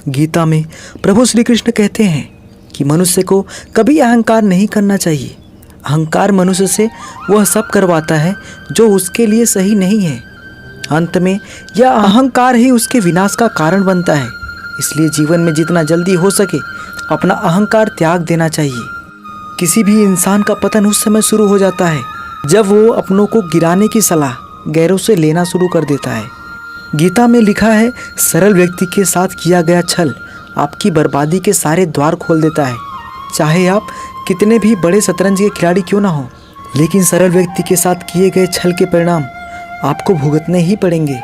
गीता में प्रभु श्री कृष्ण कहते हैं कि मनुष्य को कभी अहंकार नहीं करना चाहिए। अहंकार मनुष्य से वह सब करवाता है जो उसके लिए सही नहीं है। अंत में यह अहंकार ही उसके विनाश का कारण बनता है। इसलिए जीवन में जितना जल्दी हो सके अपना अहंकार त्याग देना चाहिए। किसी भी इंसान का पतन उस समय शुरू हो जाता है जब वो अपनों को गिराने की सलाह गैरों से लेना शुरू कर देता है। गीता में लिखा है, सरल व्यक्ति के साथ किया गया छल आपकी बर्बादी के सारे द्वार खोल देता है। चाहे आप कितने भी बड़े शतरंज के खिलाड़ी क्यों ना हो, लेकिन सरल व्यक्ति के साथ किए गए छल के परिणाम आपको भुगतने ही पड़ेंगे।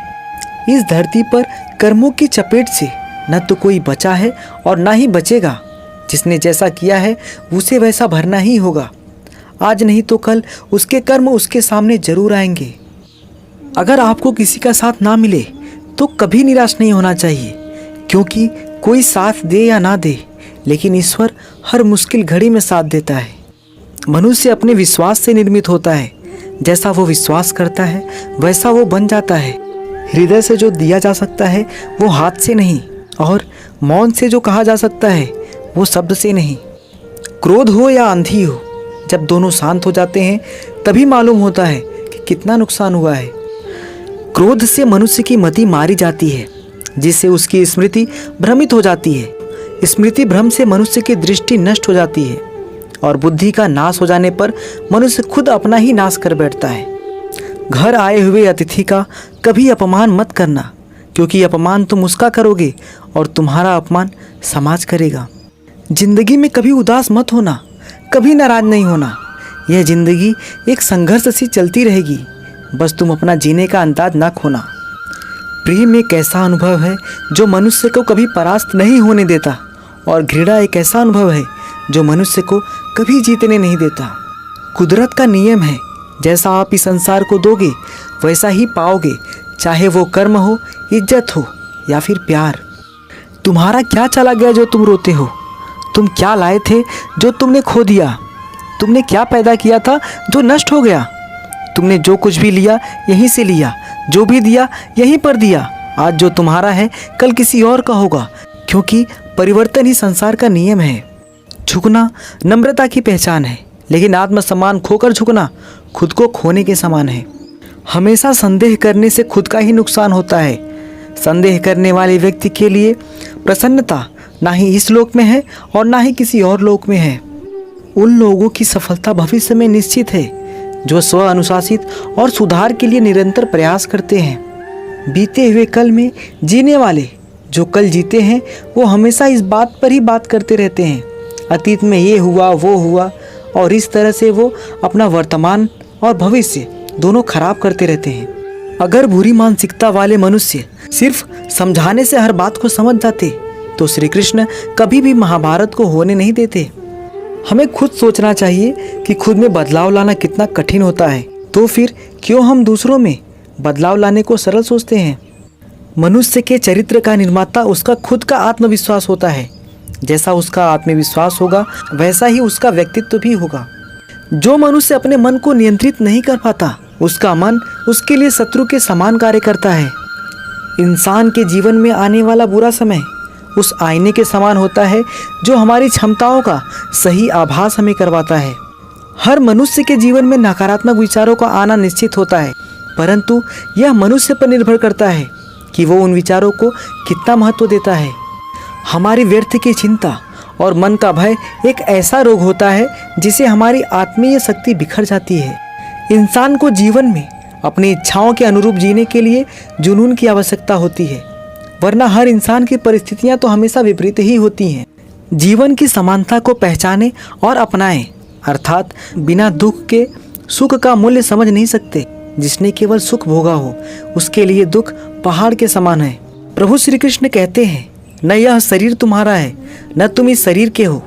इस धरती पर कर्मों की चपेट से न तो कोई बचा है और ना ही बचेगा। जिसने जैसा किया है उसे वैसा भरना ही होगा। आज नहीं तो कल उसके कर्म उसके सामने जरूर आएंगे। अगर आपको किसी का साथ ना मिले तो कभी निराश नहीं होना चाहिए, क्योंकि कोई साथ दे या ना दे, लेकिन ईश्वर हर मुश्किल घड़ी में साथ देता है। मनुष्य अपने विश्वास से निर्मित होता है। जैसा वो विश्वास करता है वैसा वो बन जाता है। हृदय से जो दिया जा सकता है वो हाथ से नहीं, और मौन से जो कहा जा सकता है वो शब्द से नहीं। क्रोध हो या आंधी हो, जब दोनों शांत हो जाते हैं तभी मालूम होता है कि कितना नुकसान हुआ है। क्रोध से मनुष्य की मति मारी जाती है, जिससे उसकी स्मृति भ्रमित हो जाती है। स्मृति भ्रम से मनुष्य की दृष्टि नष्ट हो जाती है, और बुद्धि का नाश हो जाने पर मनुष्य खुद अपना ही नाश कर बैठता है। घर आए हुए अतिथि का कभी अपमान मत करना, क्योंकि अपमान तुम उसका करोगे और तुम्हारा अपमान समाज करेगा। जिंदगी में कभी उदास मत होना, कभी नाराज नहीं होना। यह जिंदगी एक संघर्ष सी चलती रहेगी, बस तुम अपना जीने का अंदाज ना खोना। प्रेम एक ऐसा अनुभव है जो मनुष्य को कभी परास्त नहीं होने देता, और घृणा एक ऐसा अनुभव है जो मनुष्य को कभी जीतने नहीं देता। कुदरत का नियम है, जैसा आप इस संसार को दोगे वैसा ही पाओगे, चाहे वो कर्म हो, इज्जत हो या फिर प्यार। तुम्हारा क्या चला गया जो तुम रोते हो? तुम क्या लाए थे जो तुमने खो दिया? तुमने क्या पैदा किया था जो नष्ट हो गया? तुमने जो कुछ भी लिया यहीं से लिया, जो भी दिया यहीं पर दिया। आज जो तुम्हारा है कल किसी और का होगा, क्योंकि परिवर्तन ही संसार का नियम है। झुकना नम्रता की पहचान है, लेकिन आत्मसम्मान खोकर झुकना खुद को खोने के समान है। हमेशा संदेह करने से खुद का ही नुकसान होता है। संदेह करने वाले व्यक्ति के लिए प्रसन्नता ना ही इस लोक में है और ना ही किसी और लोक में है। उन लोगों की सफलता भविष्य में निश्चित है जो स्व अनुशासित और सुधार के लिए निरंतर प्रयास करते हैं। बीते हुए कल में जीने वाले जो कल जीते हैं वो हमेशा इस बात पर ही बात करते रहते हैं, अतीत में ये हुआ वो हुआ, और इस तरह से वो अपना वर्तमान और भविष्य दोनों खराब करते रहते हैं। अगर बुरी मानसिकता वाले मनुष्य सिर्फ समझाने से हर बात को समझ जाते तो श्री कृष्ण कभी भी महाभारत को होने नहीं देते। हमें खुद सोचना चाहिए कि खुद में बदलाव लाना कितना कठिन होता है, तो फिर क्यों हम दूसरों में बदलाव लाने को सरल सोचते हैं। मनुष्य के चरित्र का निर्माता उसका खुद का आत्मविश्वास होता है। जैसा उसका आत्मविश्वास होगा वैसा ही उसका व्यक्तित्व भी होगा। जो मनुष्य अपने मन को नियंत्रित नहीं कर पाता उसका मन उसके लिए शत्रु के समान कार्य करता है। इंसान के जीवन में आने वाला बुरा समय उस आईने के समान होता है जो हमारी क्षमताओं का सही आभास हमें करवाता है। हर मनुष्य के जीवन में नकारात्मक विचारों का आना निश्चित होता है, परंतु यह मनुष्य पर निर्भर करता है कि वो उन विचारों को कितना महत्व देता है। हमारी व्यर्थ की चिंता और मन का भय एक ऐसा रोग होता है जिसे हमारी आत्मीय शक्ति बिखर जाती है। इंसान को जीवन में अपनी इच्छाओं के अनुरूप जीने के लिए जुनून की आवश्यकता होती है, वरना हर इंसान की परिस्थितियां तो हमेशा विपरीत ही होती हैं। जीवन की समानता को पहचानें और अपनाएं, अर्थात बिना दुख के सुख का मूल्य समझ नहीं सकते। जिसने केवल सुख भोगा हो उसके लिए दुख पहाड़ के समान है। प्रभु श्री कृष्ण कहते हैं, न यह शरीर तुम्हारा है न तुम इस शरीर के हो।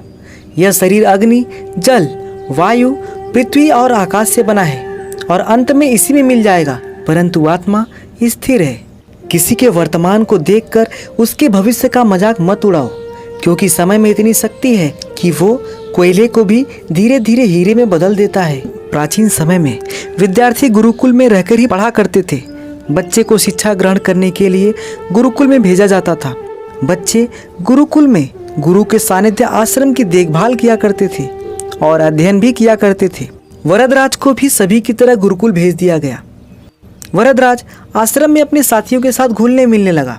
यह शरीर अग्नि, जल, वायु, पृथ्वी और आकाश से बना है और अंत में इसी में मिल जाएगा, परंतु आत्मा स्थिर है। किसी के वर्तमान को देखकर उसके भविष्य का मजाक मत उड़ाओ, क्योंकि समय में इतनी शक्ति है कि वो कोयले को भी धीरे धीरे हीरे में बदल देता है। प्राचीन समय में विद्यार्थी गुरुकुल में रहकर ही पढ़ा करते थे। बच्चे को शिक्षा ग्रहण करने के लिए गुरुकुल में भेजा जाता था। बच्चे गुरुकुल में गुरु के सानिध्य आश्रम की देखभाल किया करते थे और अध्ययन भी किया करते थे। वरदराज को भी सभी की तरह गुरुकुल भेज दिया गया। वरदराज आश्रम में अपने साथियों के साथ घुलने मिलने लगा,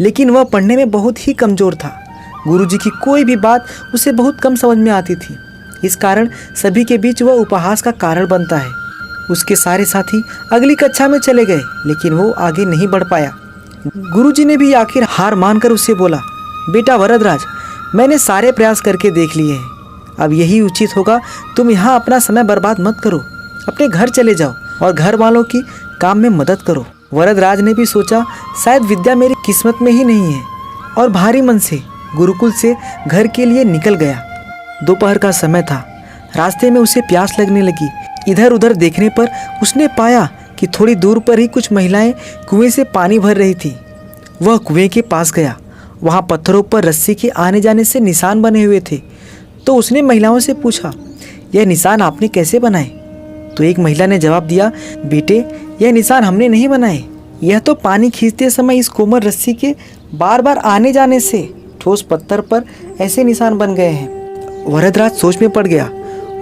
लेकिन वह पढ़ने में बहुत ही कमज़ोर था। गुरुजी की कोई भी बात उसे बहुत कम समझ में आती थी। इस कारण सभी के बीच वह उपहास का कारण बनता है। उसके सारे साथी अगली कक्षा में चले गए, लेकिन वो आगे नहीं बढ़ पाया। गुरुजी ने भी आखिर हार मानकर उससे बोला, बेटा वरदराज, मैंने सारे प्रयास करके देख लिए हैं, अब यही उचित होगा, तुम यहाँ अपना समय बर्बाद मत करो, अपने घर चले जाओ और घर वालों की काम में मदद करो। वरदराज ने भी सोचा, शायद विद्या मेरी किस्मत में ही नहीं है, और भारी मन से गुरुकुल से घर के लिए निकल गया। दोपहर का समय था। रास्ते में उसे प्यास लगने लगी। इधर उधर देखने पर उसने पाया कि थोड़ी दूर पर ही कुछ महिलाएं कुएं से पानी भर रही थी। वह कुएं के पास गया। वहाँ पत्थरों पर रस्सी के आने जाने से निशान बने हुए थे। तो उसने महिलाओं से पूछा, यह निशान आपने कैसे बनाए? तो एक महिला ने जवाब दिया, बेटे, यह निशान हमने नहीं बनाए, यह तो पानी खींचते समय इस कोमल रस्सी के बार बार आने जाने से ठोस पत्थर पर ऐसे निशान बन गए हैं। वरदराज सोच में पड़ गया।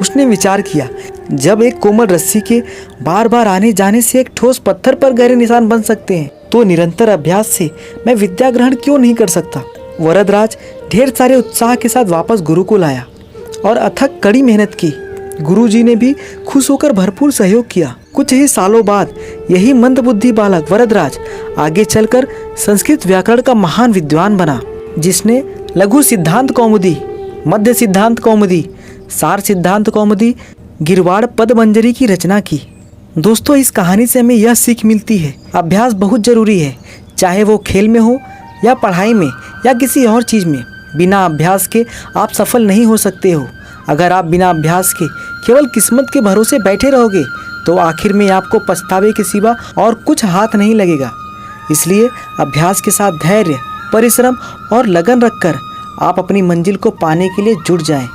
उसने विचार किया, जब एक कोमल रस्सी के बार बार आने जाने से एक ठोस पत्थर पर गहरे निशान बन सकते हैं, तो निरंतर अभ्यास से मैं विद्या ग्रहण क्यों नहीं कर सकता। वरदराज ढेर सारे उत्साह के साथ वापस गुरुकुल आया और अथक कड़ी मेहनत की। गुरुजी ने भी खुश होकर भरपूर सहयोग किया। कुछ ही सालों बाद यही मंदबुद्धि बालक वरदराज आगे चलकर संस्कृत व्याकरण का महान विद्वान बना, जिसने लघु सिद्धांत कौमुदी, मध्य सिद्धांत कौमुदी, सार सिद्धांत कौमुदी, गिरवाड़ पदमंजरी की रचना की। दोस्तों, इस कहानी से हमें यह सीख मिलती है, अभ्यास बहुत जरूरी है, चाहे वो खेल में हो या पढ़ाई में या किसी और चीज़ में। बिना अभ्यास के आप सफल नहीं हो सकते हो। अगर आप बिना अभ्यास के केवल किस्मत के भरोसे बैठे रहोगे तो आखिर में आपको पछतावे के सिवा और कुछ हाथ नहीं लगेगा। इसलिए अभ्यास के साथ धैर्य, परिश्रम और लगन रखकर आप अपनी मंजिल को पाने के लिए जुट जाएं।